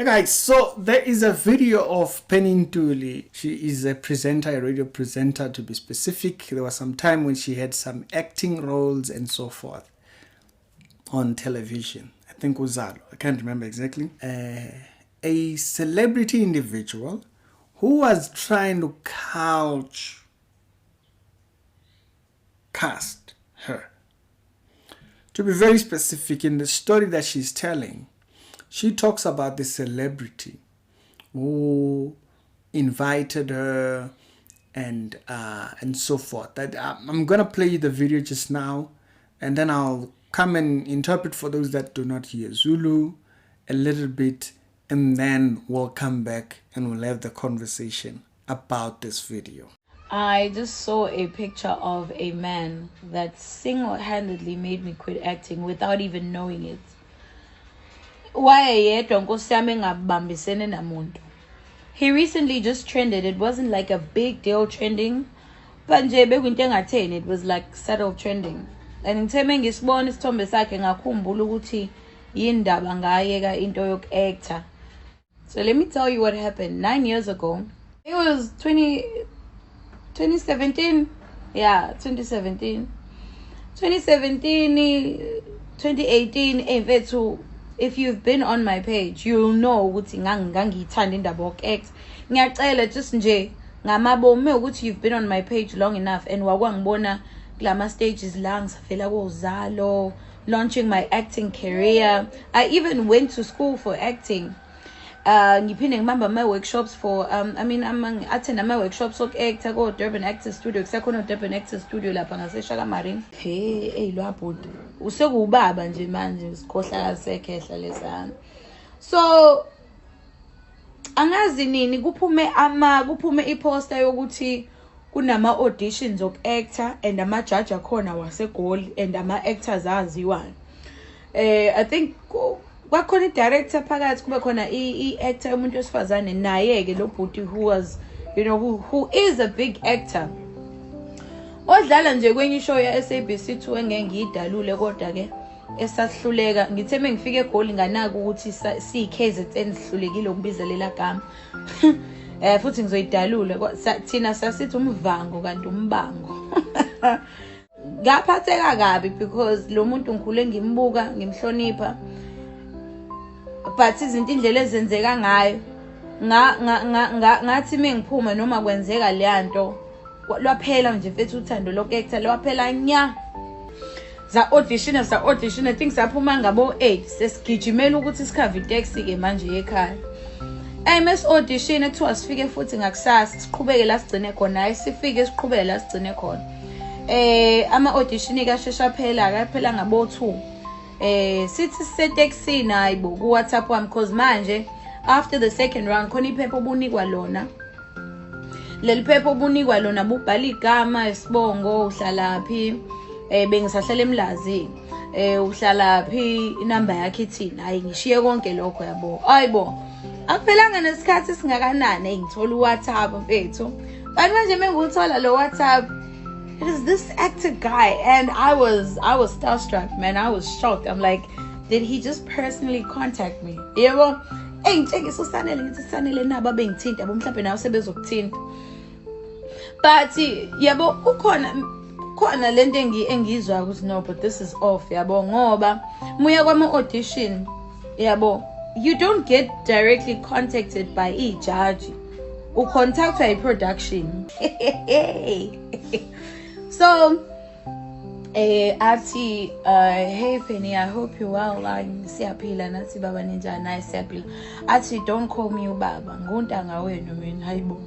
Hey guys, so there is a video of Ntuli. She is a presenter, a radio presenter to be specific. There was some time when she had some acting roles and so forth on television. I think Uzalo, I can't remember exactly. A celebrity individual who was trying to cast her. To be very specific, in the story that she's telling, she talks about the celebrity who invited her and so forth. That I'm gonna play you the video just now, and then I'll come and interpret for those that do not hear Zulu a little bit, and then we'll come back and we'll have the conversation about this video. I just saw a picture of a man that single-handedly made me quit acting without even knowing it. He recently just trended. It wasn't like a big deal trending, but it was like subtle trending. And ngithe ngisibona isithombe sakhe ngakhumbula ukuthi yindaba ngayeka into yokuactor. So let me tell you what happened 9 years ago. It was 2017. Yeah, 2017. 2018, if you've been on my page, you'll know ukuthi ngangithanda indaba yokuact. Ngiyacela just nje ngamabomu ukuthi you've been on my page long enough and wakwangibona kulama stages la ngisafela koZalo, launching my acting career. I even went to school for acting. Ngiphinde ngibamba my workshops for attend my workshops soku-actor ko Durban Actors Studio. Kusakhona Durban Actors Studio lapha ngaseshaka Marine. Hey lwabhuti usekuubaba nje manje usikhohla kasekhehla lesana. So angazi nini kuphume iposter yokuthi kunama auditions of actor and ama judge akhona waseGoli and ama actors aziwa. I think kwakhona i-director phakathi kube khona i-actor umuntu wesifazane naye ke lo bhuti who was who is a big actor odlala nje kwenye show ya SABC 2 engeke ngiyidalule kodwa ke esahluleka ngithe mengifike eGoli nganaka ukuthi siKZN sihlulekile ukubiza lela gama futhi ngizoyidalula thina sasithi Muvhango kanti umbango. Ngaphatheka kabi because lo muntu ngikhule ngimbuka ngimhlonipha, but izinto indlela ezenzeka ngayo ngathi mengiphuma noma kwenzeka leyanto lwaphela nje mfethu uthando lokuactor lwaphela nya. Za audition I think saphuma ngabo 8 sesigijimela ukuthi sikhavi itaxi ke manje ekhaya. MS audition ethiwa sifike futhi ngakusasa siqhubeke la sigcine khona. Hayi sifike siqhubeke la sigcine khona. Ama audition kashesha phela ngabo 2. Sithi sisetaxini hayibo ku WhatsApp wami because manje after the second round khona iphepha obunikwa lona. Leli phepha obunikwa lona bubhala igama, isibongo, uhlalaphi, bengisahlala eMlazi, uhlalaphi, inamba yakhe ithini. Hayi ngishiye konke lokho yabo. Hayibo akuphelanga nesikhathi singakanani ngithola uWhatsApp mfethu. Kanti manje menguthola lo WhatsApp, it is this actor guy, and I was starstruck, man. I was shocked. I'm like, did he just personally contact me? Yebo, ngitshengisa usanele ngithi sanele naba bengithinta abo mhlawumbe nawe sebezokuthinta. But yabo khona lento engizwa ukuthi no, but this is off yabo ngoba muya kwama audition yabo, you don't get directly contacted by a judge. U contact by production. So, Ati, hey Penny, I hope you're well. I'm Siapila, Nati Baba Ninja, nice Siapila. Ati, don't call me Baba. Nguntanga wenu min haibo.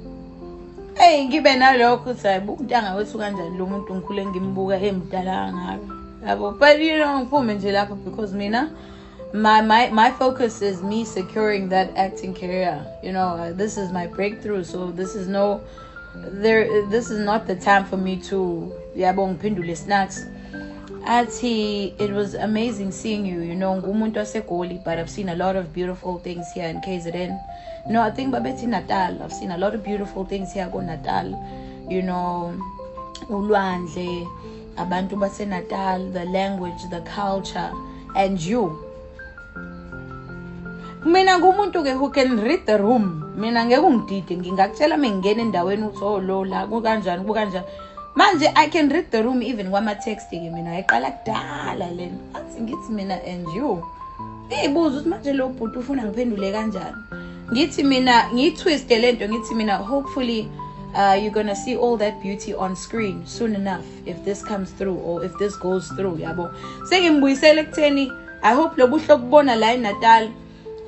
Hey, ngibe nalokho sayibo. Untanga wethu kanjani lo muntu ngikhule ngimbuka emdala ngabe. Yabo, but ngiphume nje lapha because mina my focus is me securing that acting career. This is my breakthrough, so this is not the time for me to ngiphendule snacks. It was amazing seeing you. Ngumuntu waseGoli, but I've seen a lot of beautiful things here in KZN. I think babethi Natal. I've seen a lot of beautiful things here go Natal. Ulwandle, abantu base Natal, the language, the culture, and you. Mina ngumuntu ke who can read the room. Mina ngeke ungidide ngingakutshela mengena endaweni uthi oh lo la kukanjani kukanjani. Manje I can read the room even kwama text ke mina eqala kudala lena. Athi ngithi mina and you. Ibuza uthi manje lo bhuti ufuna ngiphendule kanjani. Ngithi mina ngitwiste lento ngithi mina hopefully you're gonna see all that beauty on screen soon enough if this comes through or if this goes through yabo. Sengimbuyisela ekutheni I hope lo buhlo kubona la eNatal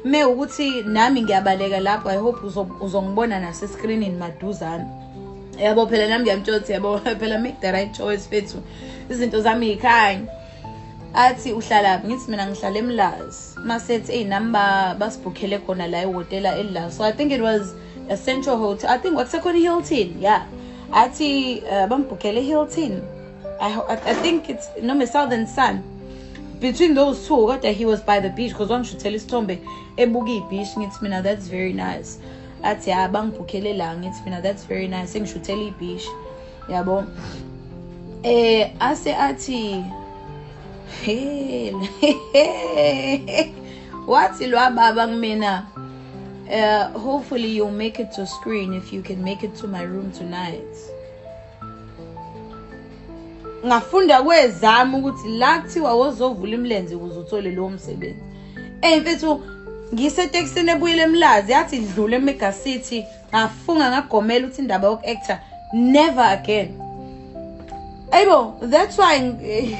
me ukuthi nami ngiyabaleka lapho. I hope uzongibona nase screenini maduzana yabo phela nami ngiyamtshotha yabo phela make the right choice fethu izinto zami yikhanya. Athi uhlalaphi ngithi mina ngihlala eMlazi masethi nami basibhukhele khona la ehotela eLazi. So I think it was a Central Hotel. I think what's called Hilton. Yeah. Athi bambhukhele Hilton. I think it's no Southern Sun. Between those two, that he was by the beach because one should tell his tombe ebuki beach ngithi mina that's very nice. Athi bangibhukhele la ngithi mina that's very nice. Ngisho tell beach. Yabo. Athi hey wathi lo baba ngimina hopefully you'll make it to screen if you can make it to my room tonight. Ngafunda kwezami ukuthi la kuthiwa wozovula imlenze ukuze uthole lo msebenzi. Mfethu ngiseteksini ebuyele eMlazi yathi idlule eMega City ngafunga ngagomela ukuthi indaba yokuactor never again. Ayibo that's why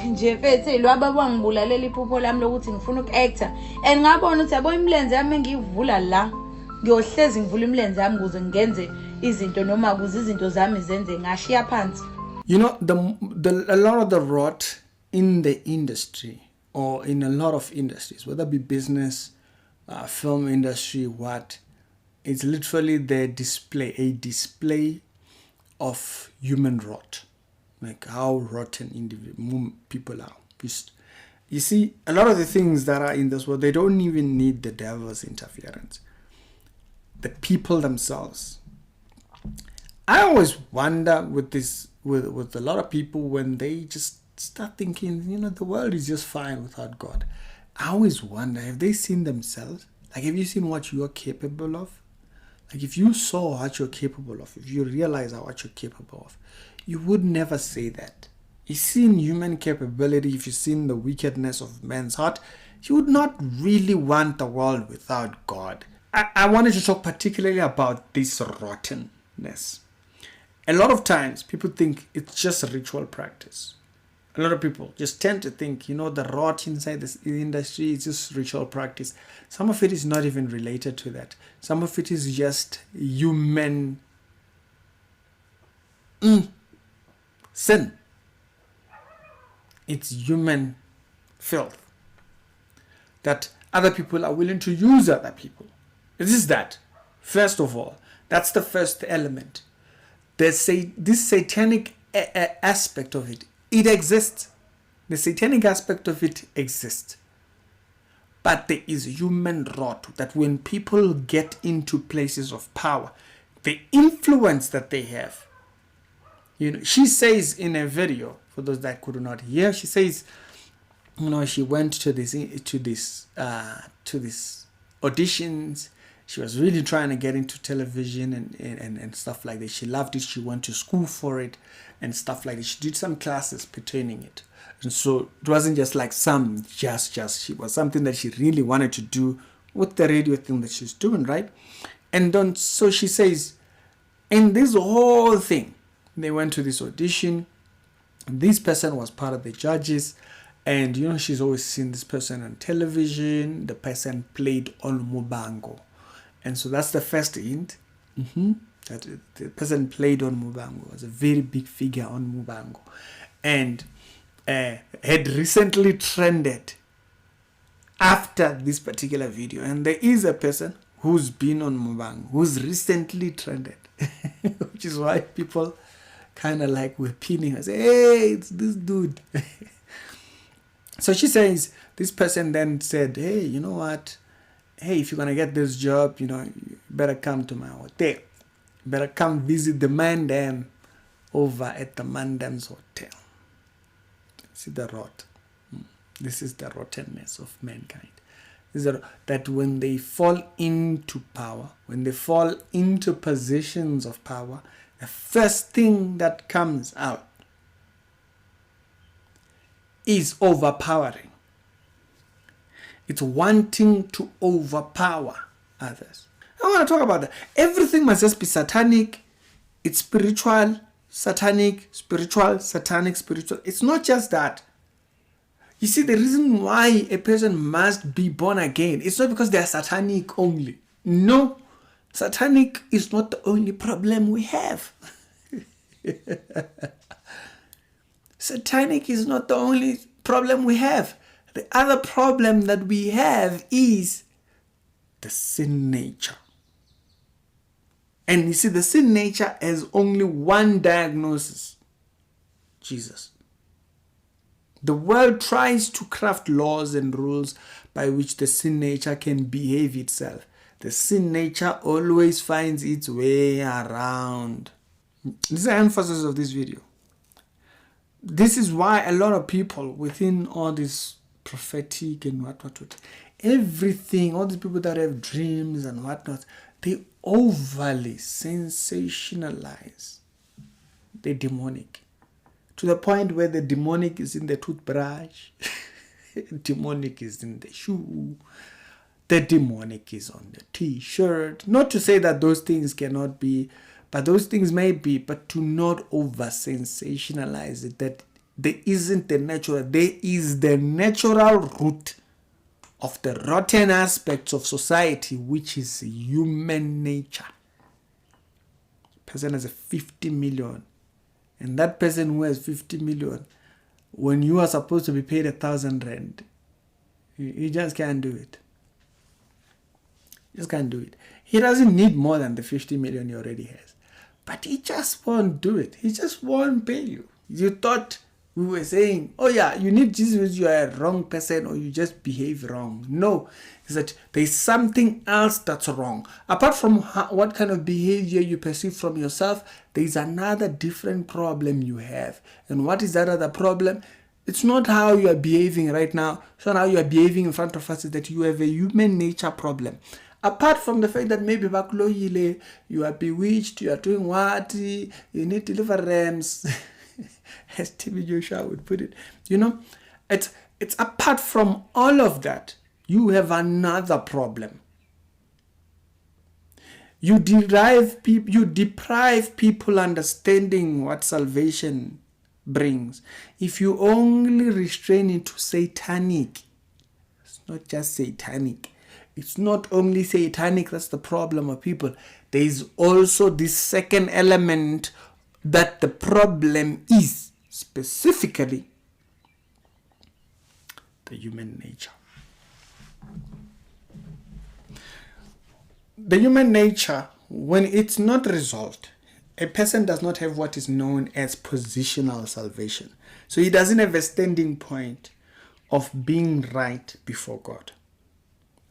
nje mfethu lo ababangibulalela iphupho lami lokuthi ngifuna ukuactor and ngabona ukuthi yabo imlenze yami ngivula la ngiyohlezi ngivula imlenze yami ukuze ngenze izinto noma ukuze izinto zami zenze ngashiya phansi. You know, a lot of the rot in the industry or in a lot of industries, whether it be business, film industry, it's literally a display of human rot, like how rotten people are. You see, a lot of the things that are in this world, they don't even need the devil's interference. The people themselves. I always wonder with a lot of people when they just start thinking, you know, the world is just fine without God. I always wonder, have they seen themselves? Like, have you seen what you are capable of? Like, if you saw what you're capable of, if you realize what you're capable of, you would never say that. You've seen human capability, if you've seen the wickedness of man's heart, you would not really want the world without God. I wanted to talk particularly about this rottenness. A lot of times people think it's just a ritual practice. A lot of people just tend to think, you know, the rot inside this industry is just ritual practice. Some of it is not even related to that. Some of it is just human sin. It's human filth that other people are willing to use other people. This is that. First of all, that's the first element. This satanic aspect of it exists. The satanic aspect of it exists. But there is human rot that when people get into places of power, the influence that they have. You know, she says in a video, for those that could not hear, she says, you know, she went to these auditions. She was really trying to get into television and stuff like that. She loved it. She went to school for it and stuff like that. She did some classes pertaining it. And so it wasn't just like she was something that she really wanted to do with the radio thing that she's doing, right? And then, so she says, in this whole thing, they went to this audition. This person was part of the judges. And, you know, she's always seen this person on television. The person played on Muvhango. And so that's the first hint. That the person played on Muvhango, was a very big figure on Muvhango, and had recently trended after this particular video. And there is a person who's been on Muvhango who's recently trended, which is why people kind of like were pinning her, say, hey, it's this dude. So she says, this person then said, hey, you know what? Hey, if you're going to get this job, you know, you better come to my hotel. You better come visit the Mandam over at the Mandam's hotel. See the rot. This is the rottenness of mankind. is that when they fall into power, when they fall into positions of power, the first thing that comes out is overpowering. It's wanting to overpower others. I want to talk about that. Everything must just be satanic. It's spiritual, satanic, spiritual, satanic, spiritual. It's not just that. You see, the reason why a person must be born again, it's not because they are satanic only. No, satanic is not the only problem we have. Satanic is not the only problem we have. The other problem that we have is the sin nature. And you see, the sin nature has only one diagnosis: Jesus. The world tries to craft laws and rules by which the sin nature can behave itself. The sin nature always finds its way around. This is the emphasis of this video. This is why a lot of people within all this prophetic and what, everything, all these people that have dreams and whatnot, they overly sensationalize the demonic. To the point where the demonic is in the toothbrush, demonic is in the shoe, the demonic is on the t-shirt. Not to say that those things cannot be, but those things may be, but to not over-sensationalize it, that there isn't the natural, there is the natural root of the rotten aspects of society, which is human nature. A person has a 50 million. And that person who has 50 million, when you are supposed to be paid 1,000 rand, you just can't do it. Just can't do it. He doesn't need more than the 50 million he already has. But he just won't do it. He just won't pay you. You thought we were saying, oh yeah, you need Jesus, you are a wrong person or you just behave wrong. No, it's that there's something else that's wrong. Apart from what kind of behavior you perceive from yourself, there's another different problem you have. And what is that other problem? It's not how you are behaving right now. It's not how you are behaving in front of us. It's that you have a human nature problem. Apart from the fact that maybe you are bewitched, you are doing what, you need deliverance. As T.B. Joshua would put it, it's apart from all of that, you have another problem. You deprive people understanding what salvation brings. If you only restrain it to satanic, it's not just satanic. It's not only satanic that's the problem of people. There is also this second element that the problem is specifically the human nature. The human nature, when it's not resolved, a person does not have what is known as positional salvation. So he doesn't have a standing point of being right before God.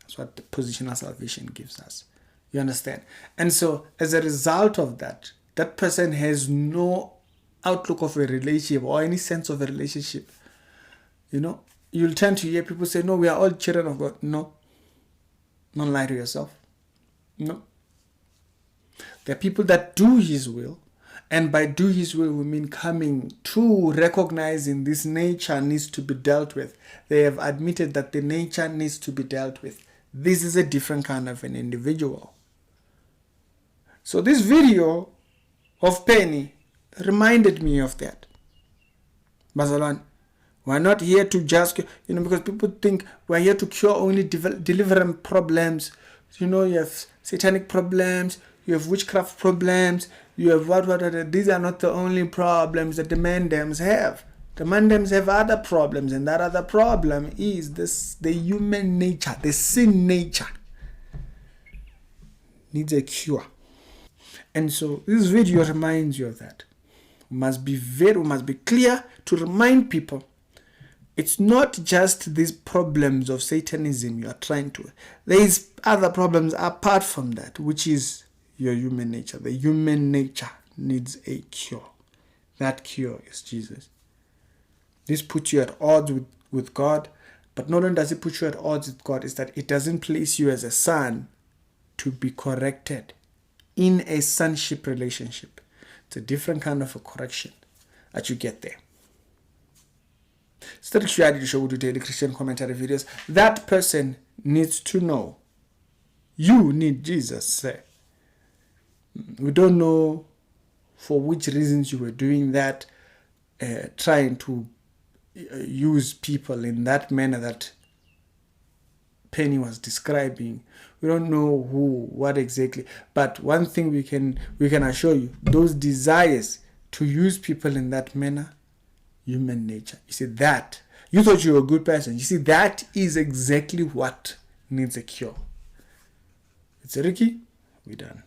That's what the positional salvation gives us. You understand? And so as a result of that, that person has no outlook of a relationship or any sense of a relationship. You'll tend to hear people say, no, we are all children of God. No. Don't lie to yourself. No. There are people that do His will. And by do His will, we mean coming to recognizing this nature needs to be dealt with. They have admitted that the nature needs to be dealt with. This is a different kind of an individual. So this video of Penny reminded me of that. Bazalan, we're not here to just, because people think we're here to cure only deliverance problems. You have satanic problems, you have witchcraft problems, you have what. These are not the only problems that the mandems have. The mandems have other problems, and that other problem is the human nature, the sin nature. Needs a cure. And so this video reminds you of that. We must be clear to remind people it's not just these problems of Satanism you are trying to. There is other problems apart from that, which is your human nature. The human nature needs a cure. That cure is Jesus. This puts you at odds with God. But not only does it put you at odds with God, is that it doesn't place you as a son to be corrected in a sonship relationship. It's a different kind of a correction that you get there. Still, to show you daily Christian commentary videos. That person needs to know you need Jesus. We don't know for which reasons you were doing that, trying to use people in that manner that Penny was describing. We don't know who, what exactly. But one thing we can assure you, those desires to use people in that manner, human nature. You see that. You thought you were a good person. You see, that is exactly what needs a cure. It's Ricky. We're done.